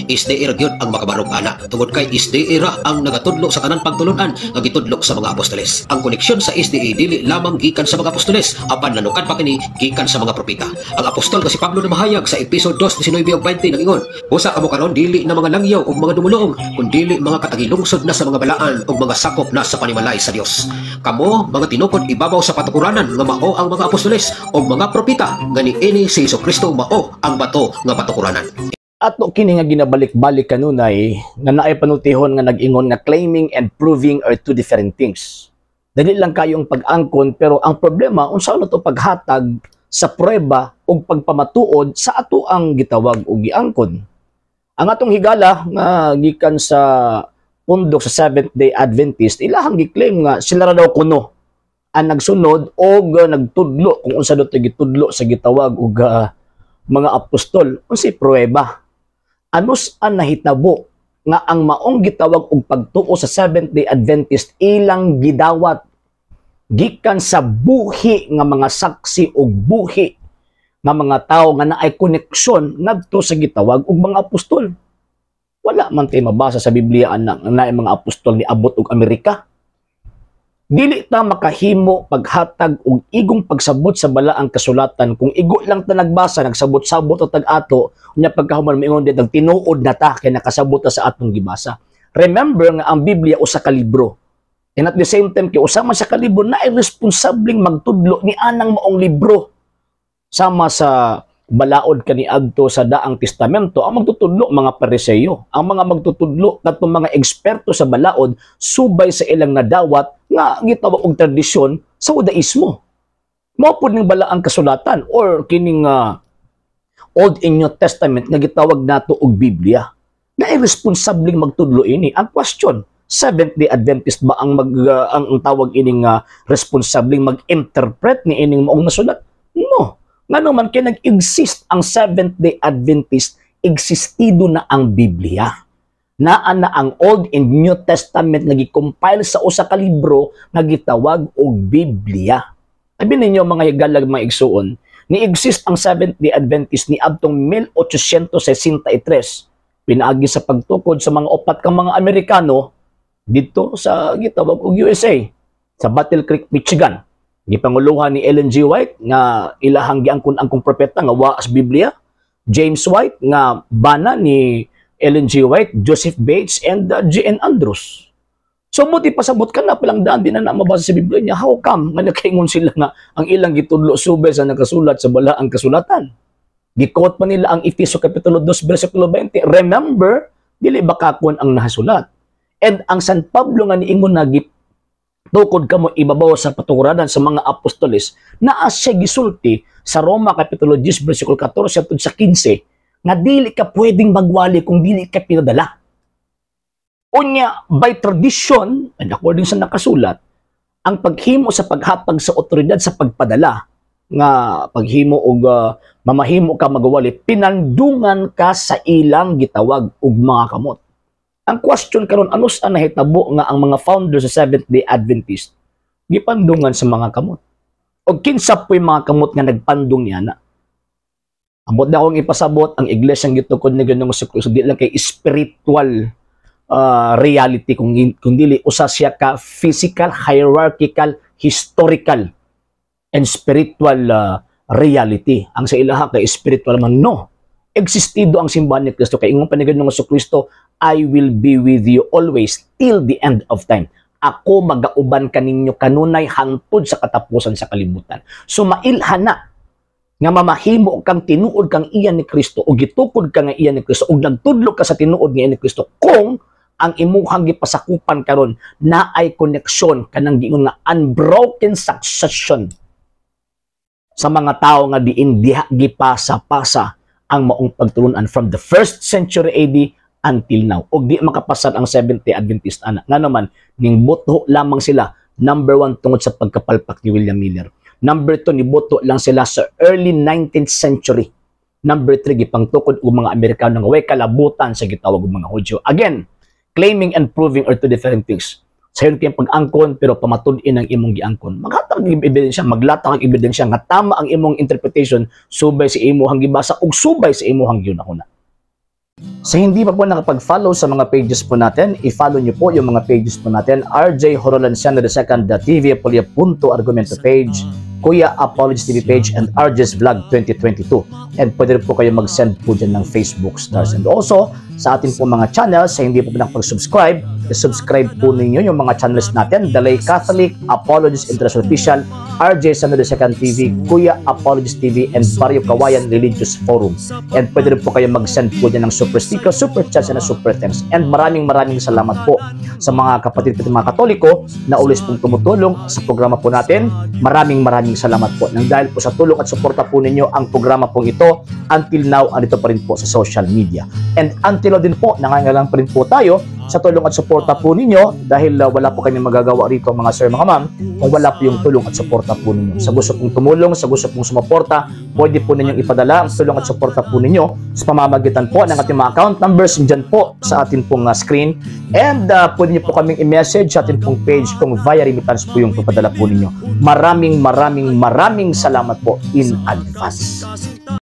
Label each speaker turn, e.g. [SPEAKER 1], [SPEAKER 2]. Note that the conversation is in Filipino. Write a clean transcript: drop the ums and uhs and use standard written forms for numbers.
[SPEAKER 1] SDR gyud ang makabarog ana. Tungod kay SDA ra ang nagatudlo sa tanan pagtulunan nga gitudlo sa mga apostoles. Ang koneksyon sa SDA dili lamang gikan sa mga apostoles, apan nanukan pa kini gikan sa mga propeta. Ang apostol kasi Pablo na mahayag sa episode 2:19 ug 20 nag-ingon, "Usa kamo karon dili na mga langyaw ug mga dumulong, kundi mga katagilungsod na sa mga balaan ug mga sakop na sa panimalay sa Dios. Kamo mga tinukod ibabaw sa patukuranan nga mao ang mga apostoles o mga propeta nga niini si Jesucristo mao ang bato nga patukuranan."
[SPEAKER 2] Ato kini nga ginabalik-balik kanunay nga naay panultihon nga nag-ingon nga claiming and proving are two different things. Dali lang kayong pag-angkon pero ang problema unsa na to paghatag sa prueba ug pagpamatuod sa ato ang gitawag og giangkon. Ang atong higala nga gikan sa pundok sa Seventh-day Adventist ilahang gi-claim nga sila ra daw kuno ang nagsunod og nagtudlo kung unsa daw gitudlo sa gitawag og mga apostol unsay prueba. Anos ang nahitabo nga ang maong gitawag og pagtuo sa Seventh-day Adventist ilang gidawat gikan sa buhi nga mga saksi og buhi nga mga tawo nga naay koneksyon ngadto sa gitawag og mga apostol. Wala man tay mabasa sa Biblia na naay mga apostol ni abot og Amerika. Dili ta makahimo paghatag og igong pagsabot sa balaang kasulatan kung igo lang ta nagbasa nagsabot-sabot o tag-ato unya pagkahuman moingon dit tinuod na ta kay nakasabot ta sa atong gibasa. Remember nga ang Biblia usa ka libro. And at the same time kay usa man sa ka libro na ay responsableng magtudlo ni anang maong libro. Sama sa balaod kaniadto sa Daang Testamento ang magtutudlo mga Pariseyo, ang mga magtutudlo kadtong mga eksperto sa balaod subay sa ilang nadawat nga gitawag og tradisyon sa Judaismo. Mao pud ning balaang kasulatan or kining Old and New Testament nga gitawag nato og Biblia. Na irresponsableng magtudlo ini. Ang question, Seventh-day Adventist ba ang ang tawag ining responsableng mag-interpret ni ining maong nasulat? No. Nga naman kaya nag-exist ang Seventh-day Adventist, existido na ang Biblia. Naa na ang Old and New Testament nga gi-compile sa usa ka libro nga gitawag og Biblia. Abi ninyo mga higalag mga igsuon, ni-exist ang Seventh-day Adventist ni adtong 1863. Pinaagi sa pagtukod sa mga upat ka mga Amerikano dito sa gitawag og USA, sa Battle Creek, Michigan. Gipanguluhan ni Ellen G. White nga ilahang giangkon-angkong propeta nga wa sa Biblia, James White nga bana ni Ellen G. White, Joseph Bates, and G.N. Andrews. So buti pasabot ka na palang daan din na mabasa sa Biblia niya, how come nga nakaingon sila nga ang ilang gitudlo subay sa nakasulat sa balaang kasulatan? Gikot pa nila ang Efeso Kapitulo 2, versikulo 20. Remember, dili bakakon ang nahasulat. And ang San Pablo nga niingon na tukod kamo ibabaw sa patukuranan sa mga apostoles na asya gisulti sa Roma Kapitulo 10, versikulo 14 at sa 15 nga dili ka pwedeng magwali kung dili ka pinadala. Unya, by tradition, and according sa nakasulat, ang paghimo sa paghatag sa otoridad sa pagpadala, nga paghimo og mamahimo ka magwali, pinandungan ka sa ilang gitawag og mga kamot. Ang question karon anos ang nahitabo nga ang mga founders sa Seventh-day Adventist gipandungan sa mga kamot. O kinsa po'y mga kamot nga nagpandong niya na. Ambot na akong ipasabot ang iglesyang gitukod ni Ginoong Jesucristo di lang kay spiritual reality kung dili usa siya ka physical, hierarchical, historical and spiritual reality. Ang sa ilaha kay spiritual man no. Existido ang simbahan ni Kristo kay ingon pa ni Ginoong Jesucristo, I will be with you always till the end of time. Ako magauban kaninyo kanunay hangtod sa katapusan sa kalibutan. So mailhana nga mamahimo kang tinuod kang iyan ni Kristo o gitukod ka nga iyan ni Kristo o nagtudlo ka sa tinuod nga iyan ni Kristo kung ang imuhang gipasakupan karon na ay koneksyon kanang giingon nga unbroken succession sa mga tao nga diin diha gipasa-pasa ang maong pagtulunan from the 1st century AD until now. Og di makapasad ang Seventh-day Adventist ana. Nga naman, ning boto lamang sila, number 1 tungod sa pagkapalpak ni William Miller. Number 2, niboto lang sila sa early 19th century. Number 3, gipangtukod og mga Amerikano nga way kalabutan sa gitawag og mga Hudyo. Again, claiming and proving are two different things. Sayon kayong pag-angkon, pero pamatud-in ang imong giangkon. Maghatag ng ebidensya, maglatag ang ebidensya, nga tama ang imong interpretation, subay sa imuhang gibasa, ug subay sa imuhang ginahuna. Sa hindi pa po nakapag-follow sa mga pages po natin, i-follow nyo po yung mga pages po natin, RJ Horolanciano II, TV Apolia Punto Argumento page, Kuya Apologies TV page, and RJ's Vlog 2022. And pwede rin po kayo mag-send po dyan ng Facebook stars. And also, sa atin po mga channels, sa hindi po nakapag-subscribe, i-subscribe po ninyo yung mga channels natin, The Lay Catholic, Apologies International Official, RJ Sano II TV, Kuya Apologies TV, and Barrio Kawayan Religious Forum. And pwede rin po kayo mag-send po dyan ng super sticker, super chats, and super thanks. And maraming salamat po sa mga kapatid at mga Katoliko na ulis pong tumutulong sa programa po natin. Maraming salamat po. Nang dahil po sa tulong at suporta po ninyo, ang programa pong ito, until now, andito pa rin po sa social media. And until now din po, nangangailangan pa rin po tayo sa tulong at suporta po ninyo dahil wala po kami magagawa rito mga sir, mga ma'am, kung wala po yung tulong at suporta po ninyo. Sa gusto pong tumulong, sa gusto pong sumuporta, pwede po ninyong ipadala ang tulong at suporta po ninyo sa pamamagitan po ng ating mga account numbers dyan po sa ating pong screen. And pwede nyo po kaming i-message sa ating pong page kung via remittance po yung papadala po ninyo. Maraming salamat po in advance.